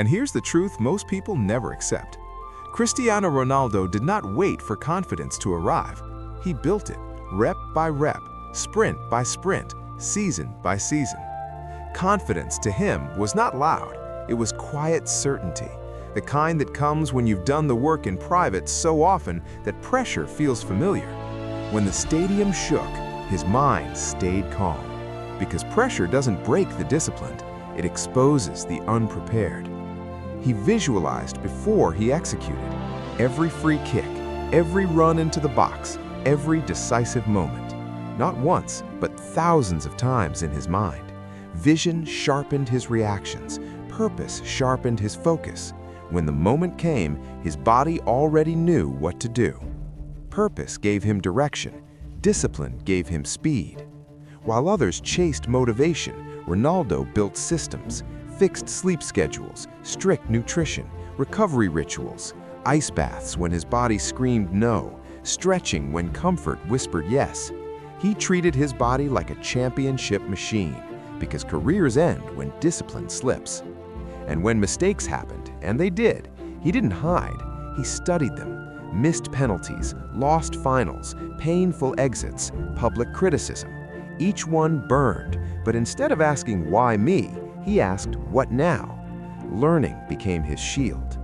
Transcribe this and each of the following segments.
And here's the truth most people never accept. Cristiano Ronaldo did not wait for confidence to arrive. He built it, rep by rep, sprint by sprint, season by season. Confidence to him was not loud, it was quiet certainty, the kind that comes when you've done the work in private so often that pressure feels familiar. When the stadium shook, his mind stayed calm, because pressure doesn't break the disciplined, it exposes the unprepared. He visualized before he executed. Every free kick, every run into the box, every decisive moment. Not once, but thousands of times in his mind. Vision sharpened his reactions. Purpose sharpened his focus. When the moment came, his body already knew what to do. Purpose gave him direction. Discipline gave him speed. While others chased motivation, Ronaldo built systems, fixed sleep schedules, strict nutrition, recovery rituals, ice baths when his body screamed no, stretching when comfort whispered yes. He treated his body like a championship machine, because careers end when discipline slips. And when mistakes happened, and they did, he didn't hide. He studied them. Missed penalties, lost finals, painful exits, public criticism. Each one burned, but instead of asking why me, he asked what now? Learning became his shield.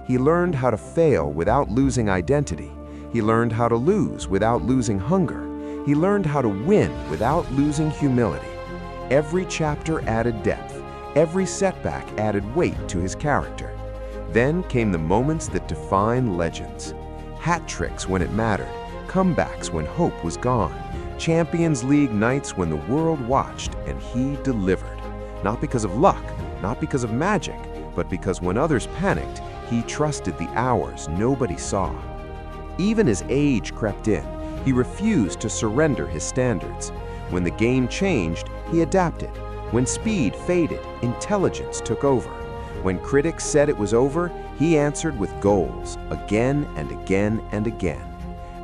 He learned how to fail without losing identity. He learned how to lose without losing hunger. He learned how to win without losing humility. Every chapter added depth. Every setback added weight to his character. Then came the moments that define legends. Hat tricks when it mattered, comebacks when hope was gone, Champions League nights when the world watched and he delivered. Not because of luck, not because of magic, but because when others panicked, he trusted the hours nobody saw. Even as age crept in, he refused to surrender his standards. When the game changed, he adapted. When speed faded, intelligence took over. When critics said it was over, he answered with goals, again and again and again.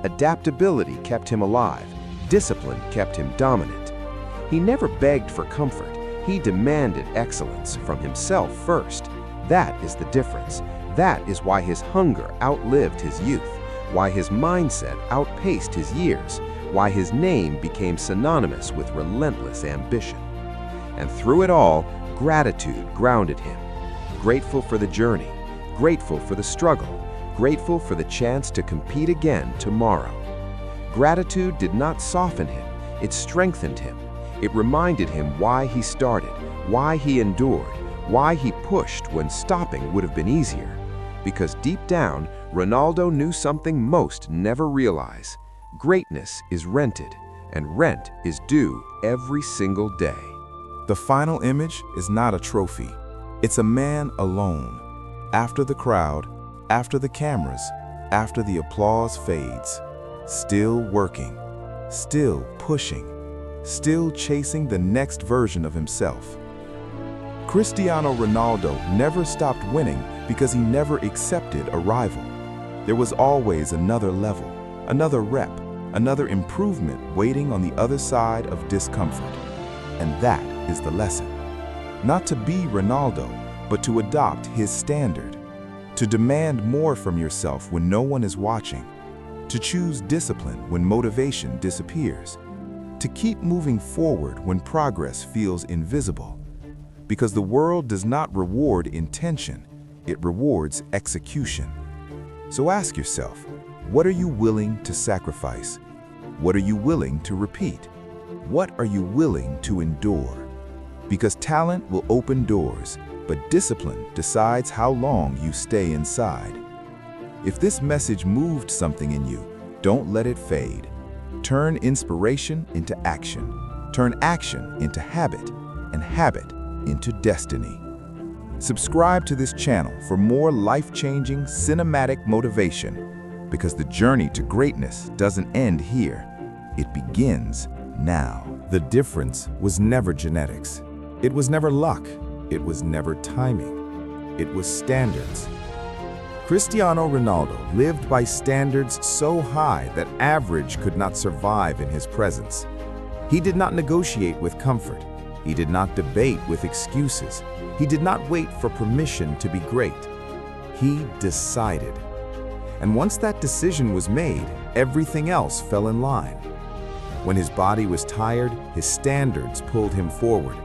Adaptability kept him alive. Discipline kept him dominant. He never begged for comfort. He demanded excellence from himself first. That is the difference. That is why his hunger outlived his youth, why his mindset outpaced his years, why his name became synonymous with relentless ambition. And through it all, gratitude grounded him. Grateful for the journey, grateful for the struggle, grateful for the chance to compete again tomorrow. Gratitude did not soften him, it strengthened him. It reminded him why he started, why he endured, why he pushed when stopping would have been easier. Because deep down, Ronaldo knew something most never realize. Greatness is rented, and rent is due every single day. The final image is not a trophy. It's a man alone. After the crowd, after the cameras, after the applause fades. Still working, still pushing, still chasing the next version of himself. Cristiano Ronaldo never stopped winning because he never accepted a rival. There was always another level, another rep, another improvement waiting on the other side of discomfort. And that is the lesson. Not to be Ronaldo, but to adopt his standard. To demand more from yourself when no one is watching. To choose discipline when motivation disappears. To keep moving forward when progress feels invisible. Because the world does not reward intention, it rewards execution. So ask yourself, what are you willing to sacrifice? What are you willing to repeat? What are you willing to endure? Because talent will open doors, but discipline decides how long you stay inside. If this message moved something in you, don't let it fade. Turn inspiration into action. Turn action into habit, and habit into destiny. Subscribe to this channel for more life-changing cinematic motivation, because the journey to greatness doesn't end here. It begins now. The difference was never genetics. It was never luck. It was never timing. It was standards. Cristiano Ronaldo lived by standards so high that average could not survive in his presence. He did not negotiate with comfort. He did not debate with excuses. He did not wait for permission to be great. He decided. And once that decision was made, everything else fell in line. When his body was tired, his standards pulled him forward.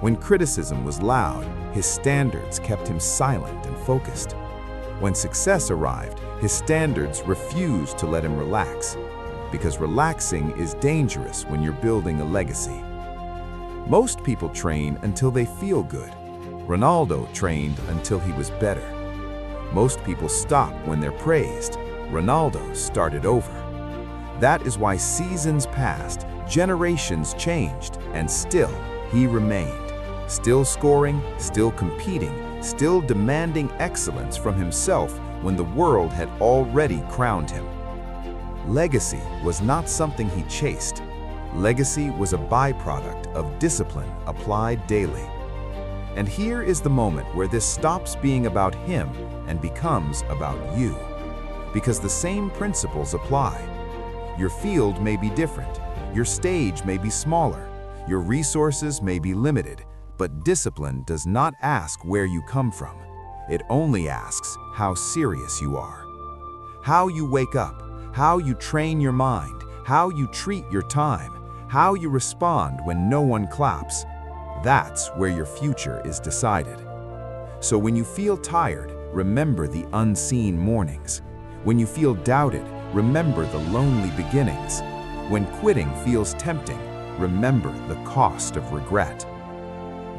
When criticism was loud, his standards kept him silent and focused. When success arrived, his standards refused to let him relax, because relaxing is dangerous when you're building a legacy. Most people train until they feel good. Ronaldo trained until he was better. Most people stop when they're praised. Ronaldo started over. That is why seasons passed, generations changed, and still he remained. Still scoring, still competing, still demanding excellence from himself when the world had already crowned him. Legacy was not something he chased. Legacy was a byproduct of discipline applied daily. And here is the moment where this stops being about him and becomes about you. Because the same principles apply. Your field may be different, your stage may be smaller, your resources may be limited, but discipline does not ask where you come from. It only asks how serious you are. How you wake up, how you train your mind, how you treat your time, how you respond when no one claps. That's where your future is decided. So when you feel tired, remember the unseen mornings. When you feel doubted, remember the lonely beginnings. When quitting feels tempting, remember the cost of regret.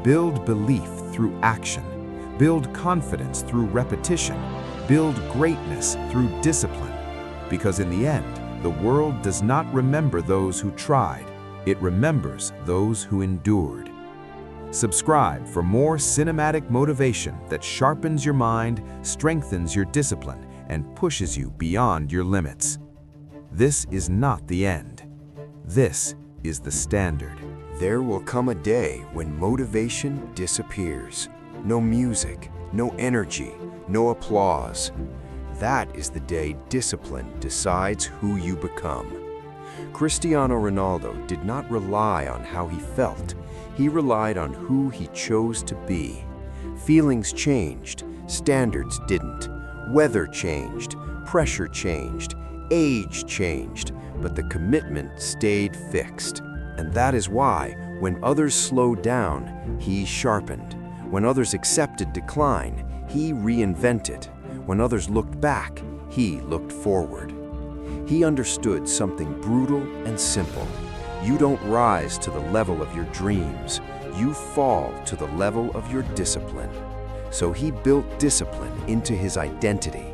Build belief through action. Build confidence through repetition. Build greatness through discipline. Because in the end, the world does not remember those who tried. It remembers those who endured. Subscribe for more cinematic motivation that sharpens your mind, strengthens your discipline, and pushes you beyond your limits. This is not the end. This is the standard. There will come a day when motivation disappears. No music, no energy, no applause. That is the day discipline decides who you become. Cristiano Ronaldo did not rely on how he felt. He relied on who he chose to be. Feelings changed, standards didn't. Weather changed, pressure changed, age changed, but the commitment stayed fixed. And that is why, when others slowed down, he sharpened. When others accepted decline, he reinvented. When others looked back, he looked forward. He understood something brutal and simple. You don't rise to the level of your dreams. You fall to the level of your discipline. So he built discipline into his identity,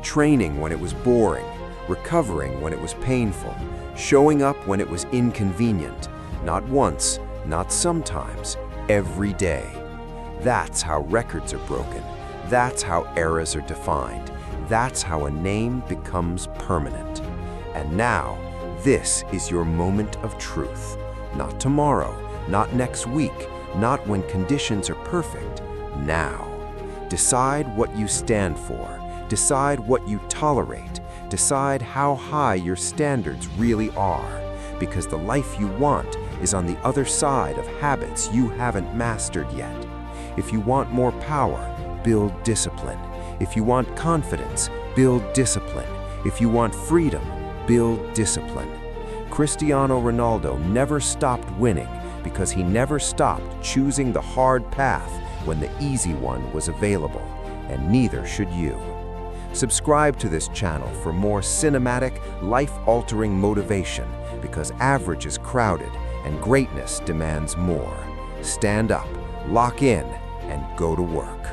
training when it was boring, recovering when it was painful, showing up when it was inconvenient, not once, not sometimes, every day. That's how records are broken. That's how eras are defined. That's how a name becomes permanent. And now, this is your moment of truth. Not tomorrow, not next week, not when conditions are perfect. Now. Decide what you stand for. Decide what you tolerate. Decide how high your standards really are. Because the life you want is on the other side of habits you haven't mastered yet. If you want more power, build discipline. If you want confidence, build discipline. If you want freedom, build discipline. Cristiano Ronaldo never stopped winning because he never stopped choosing the hard path when the easy one was available, and neither should you. Subscribe to this channel for more cinematic, life-altering motivation because average is crowded and greatness demands more. Stand up, lock in, and go to work.